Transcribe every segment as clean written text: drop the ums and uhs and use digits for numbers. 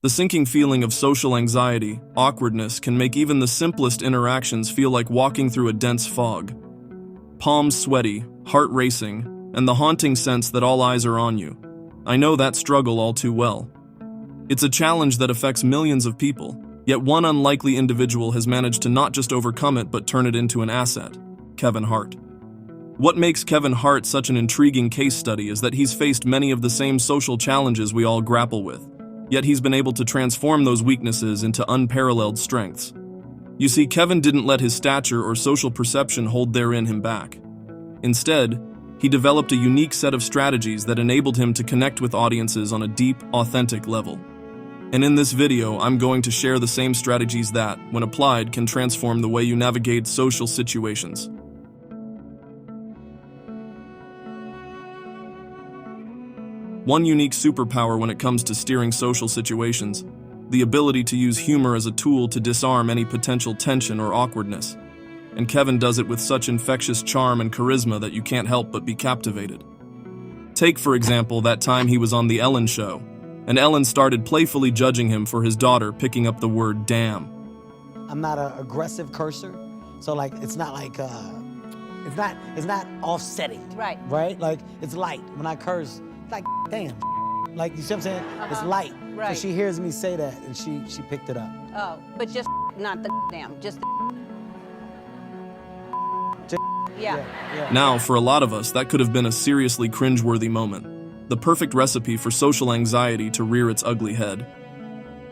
The sinking feeling of social anxiety, awkwardness, can make even the simplest interactions feel like walking through a dense fog. Palms sweaty, heart racing, and the haunting sense that all eyes are on you. I know that struggle all too well. It's a challenge that affects millions of people, yet one unlikely individual has managed to not just overcome it but turn it into an asset: Kevin Hart. What makes Kevin Hart such an intriguing case study is that he's faced many of the same social challenges we all grapple with, yet he's been able to transform those weaknesses into unparalleled strengths. You see, Kevin didn't let his stature or social perception hold him back. Instead, he developed a unique set of strategies that enabled him to connect with audiences on a deep, authentic level. And in this video, I'm going to share the same strategies that, when applied, can transform the way you navigate social situations. One unique superpower when it comes to steering social situations: the ability to use humor as a tool to disarm any potential tension or awkwardness. And Kevin does it with such infectious charm and charisma that you can't help but be captivated. Take, for example, that time he was on The Ellen Show, and Ellen started playfully judging him for his daughter picking up the word damn. I'm not an aggressive cursor, so like it's not like it's not offsetting. Right. Right? Like it's light. When I curse, it's like damn. Like you see what I'm saying? It's light. Right. So she hears me say that and she picked it up. Oh, but just not the damn, just the yeah. Now, for a lot of us, that could have been a seriously cringeworthy moment. The perfect recipe for social anxiety to rear its ugly head.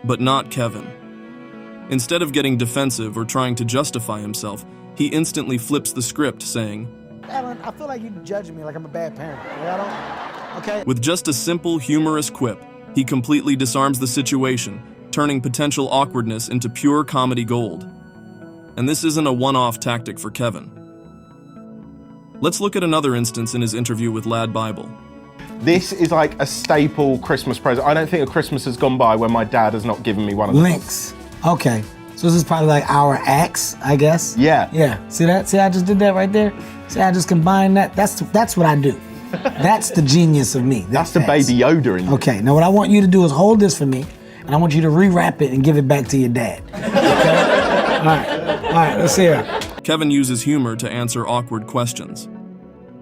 But not Kevin. Instead of getting defensive or trying to justify himself, he instantly flips the script, saying, Ellen, I feel like you judging me like I'm a bad parent. Okay? With just a simple, humorous quip, he completely disarms the situation, turning potential awkwardness into pure comedy gold. And this isn't a one-off tactic for Kevin. Let's look at another instance in his interview with Lad Bible. This is like a staple Christmas present. I don't think a Christmas has gone by when my dad has not given me one of those. Links. Okay. So this is probably like our axe, I guess? Yeah. Yeah. See that? See, I just did that right there? See, I just combined that. That's what I do. That's the genius of me. That's the Baby Yoda in you. Okay, now what I want you to do is hold this for me, and I want you to rewrap it and give it back to your dad. Okay? All right, let's hear it. Kevin uses humor to answer awkward questions.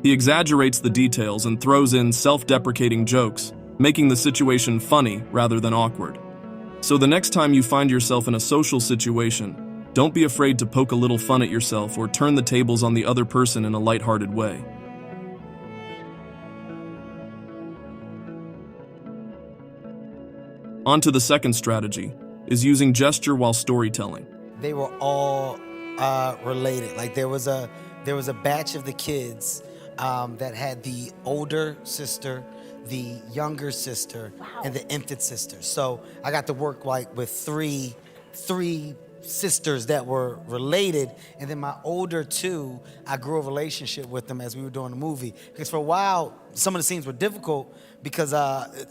He exaggerates the details and throws in self-deprecating jokes, making the situation funny rather than awkward. So the next time you find yourself in a social situation, don't be afraid to poke a little fun at yourself or turn the tables on the other person in a lighthearted way. On to the second strategy, is using gesture while storytelling. They were all related. Like there was a batch of the kids that had the older sister, the younger sister, and the infant sister. So I got to work like with three sisters that were related, and then my older two, I grew a relationship with them as we were doing the movie. Because for a while, some of the scenes were difficult because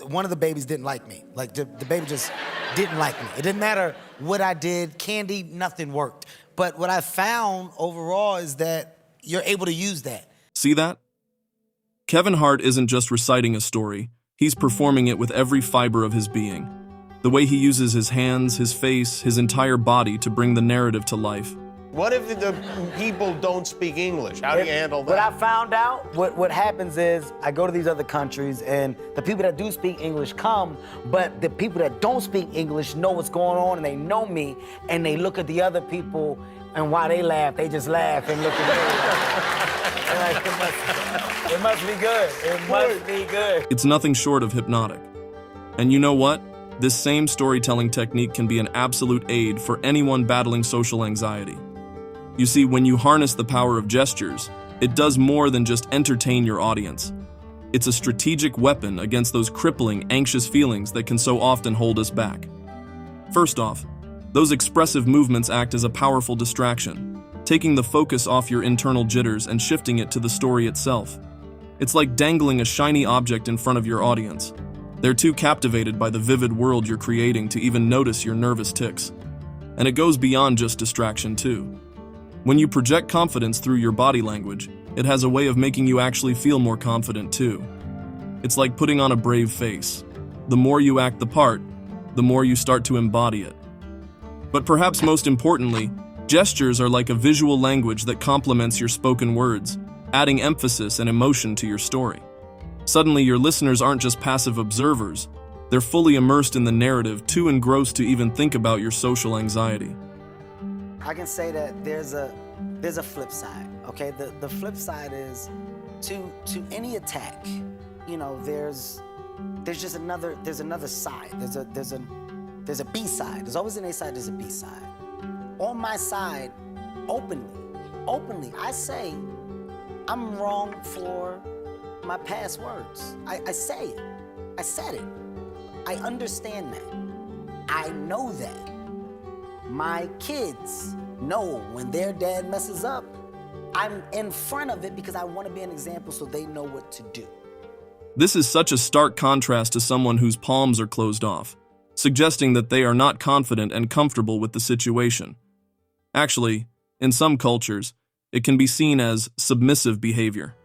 one of the babies didn't like me. Like the baby just didn't like me. It didn't matter what I did, candy, nothing worked. But what I found overall is that you're able to use that. See that? Kevin Hart isn't just reciting a story, he's performing it with every fiber of his being. The way he uses his hands, his face, his entire body to bring the narrative to life. What if the people don't speak English? How do you handle that? What I found out, what happens is I go to these other countries and the people that do speak English come, but the people that don't speak English know what's going on and they know me and they look at the other people and while they laugh, they just laugh and look at me. Like, it must be good. It must be good. It's nothing short of hypnotic. And you know what? This same storytelling technique can be an absolute aid for anyone battling social anxiety. You see, when you harness the power of gestures, it does more than just entertain your audience. It's a strategic weapon against those crippling, anxious feelings that can so often hold us back. First off, those expressive movements act as a powerful distraction, taking the focus off your internal jitters and shifting it to the story itself. It's like dangling a shiny object in front of your audience. They're too captivated by the vivid world you're creating to even notice your nervous tics. And it goes beyond just distraction, too. When you project confidence through your body language, it has a way of making you actually feel more confident, too. It's like putting on a brave face. The more you act the part, the more you start to embody it. But perhaps most importantly, gestures are like a visual language that complements your spoken words, adding emphasis and emotion to your story. Suddenly, your listeners aren't just passive observers, they're fully immersed in the narrative, too engrossed to even think about your social anxiety. I can say that there's a flip side, okay? The flip side is to any attack, you know, there's just another side. There's a B side. There's always an A side, there's a B side. On my side, openly, I say I'm wrong for my past words. I say it. I said it. I understand that. I know that. My kids know when their dad messes up, I'm in front of it because I want to be an example so they know what to do. This is such a stark contrast to someone whose palms are closed off, suggesting that they are not confident and comfortable with the situation. Actually, in some cultures, it can be seen as submissive behavior.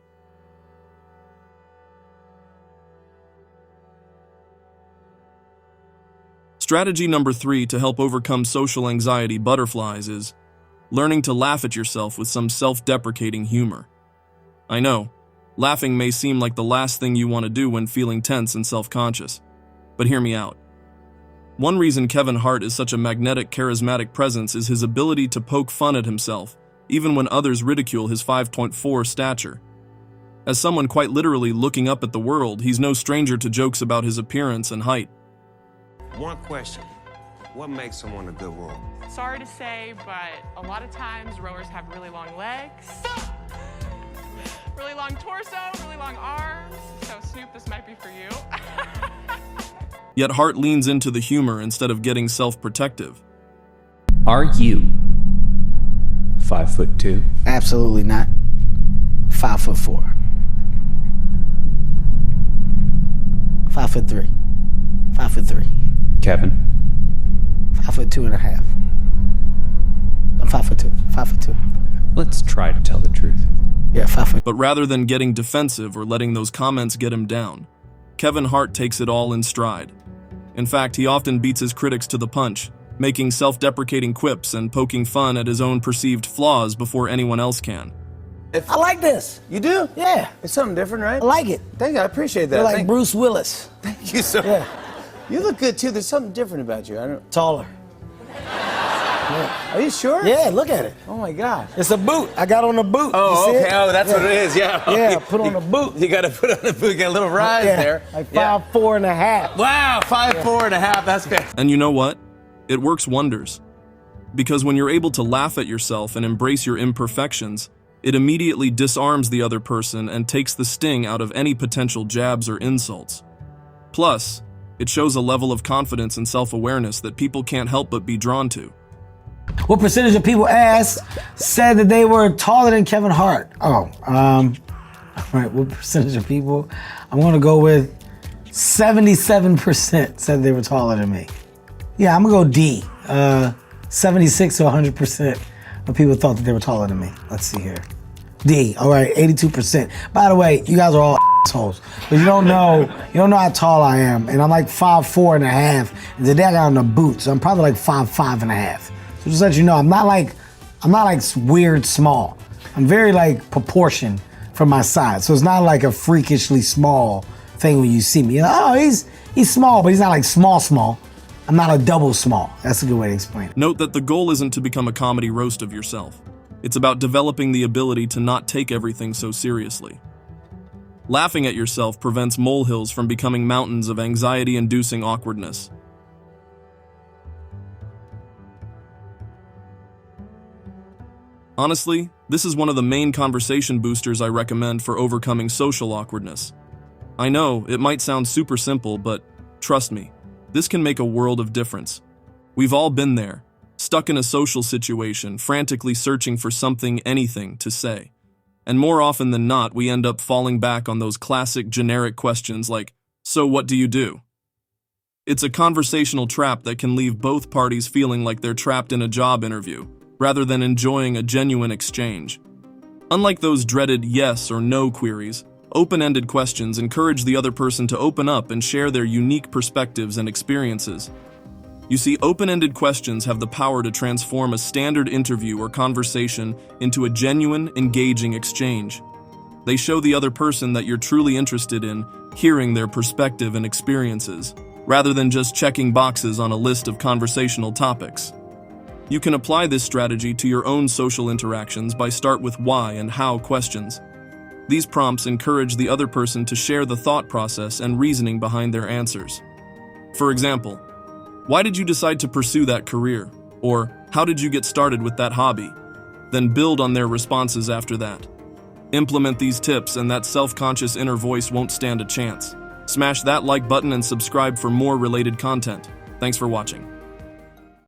Strategy number 3 to help overcome social anxiety butterflies is learning to laugh at yourself with some self-deprecating humor. I know, laughing may seem like the last thing you want to do when feeling tense and self-conscious, but hear me out. One reason Kevin Hart is such a magnetic, charismatic presence is his ability to poke fun at himself, even when others ridicule his 5'4" stature. As someone quite literally looking up at the world, he's no stranger to jokes about his appearance and height. One question. What makes someone a good rower? Sorry to say, but a lot of times rowers have really long legs, really long torso, really long arms. So Snoop, this might be for you. Yet Hart leans into the humor instead of getting self-protective. Are you 5'2"? Absolutely not. 5'4". 5'3". 5'3". Kevin? 5'2.5". I'm 5'2". 5'2". Let's try to tell the truth. Yeah, 5'. But rather than getting defensive or letting those comments get him down, Kevin Hart takes it all in stride. In fact, he often beats his critics to the punch, making self-deprecating quips and poking fun at his own perceived flaws before anyone else can. I like this. You do? Yeah. It's something different, right? I like it. Thank you. I appreciate that. You're like Thank Bruce Willis. Thank you, sir. Yeah. You look good too. There's something different about you. I don't. Taller. Are you sure? Yeah, look at it. Oh my God. It's a boot. I got on a boot. Oh, You see okay. it? Oh, that's what it is. Yeah. Yeah, put on a boot. You got to put on a boot. Get a little rise there. Like Yeah. 5'4.5". Wow, 5'4.5". That's good. And you know what? It works wonders. Because when you're able to laugh at yourself and embrace your imperfections, it immediately disarms the other person and takes the sting out of any potential jabs or insults. Plus, it shows a level of confidence and self-awareness that people can't help but be drawn to. What percentage of people asked said that they were taller than Kevin Hart? All right, what percentage of people? I'm gonna go with 77% said they were taller than me. Yeah, I'm gonna go D. 76 to 100% of people thought that they were taller than me. Let's see here. D, all right, 82%. By the way, you guys are all assholes. But you don't know how tall I am. And I'm like 5'4.5". And today I got on the boots, so I'm probably like 5'5.5". So just let you know, I'm not like weird small. I'm very like proportioned for my size. So it's not like a freakishly small thing when you see me. You're like, oh, he's small, but he's not like small. I'm not a double small. That's a good way to explain it. Note that the goal isn't to become a comedy roast of yourself. It's about developing the ability to not take everything so seriously. Laughing at yourself prevents molehills from becoming mountains of anxiety-inducing awkwardness. Honestly, this is one of the main conversation boosters I recommend for overcoming social awkwardness. I know, it might sound super simple, but trust me, this can make a world of difference. We've all been there, stuck in a social situation, frantically searching for anything to say. And more often than not, we end up falling back on those classic generic questions like, "So what do you do?" It's a conversational trap that can leave both parties feeling like they're trapped in a job interview, rather than enjoying a genuine exchange. Unlike those dreaded yes or no queries, open-ended questions encourage the other person to open up and share their unique perspectives and experiences. You see, open-ended questions have the power to transform a standard interview or conversation into a genuine, engaging exchange. They show the other person that you're truly interested in hearing their perspective and experiences, rather than just checking boxes on a list of conversational topics. You can apply this strategy to your own social interactions by start with why and how questions. These prompts encourage the other person to share the thought process and reasoning behind their answers. For example, why did you decide to pursue that career? Or how did you get started with that hobby? Then build on their responses after that. Implement these tips and that self-conscious inner voice won't stand a chance. Smash that like button and subscribe for more related content. Thanks for watching.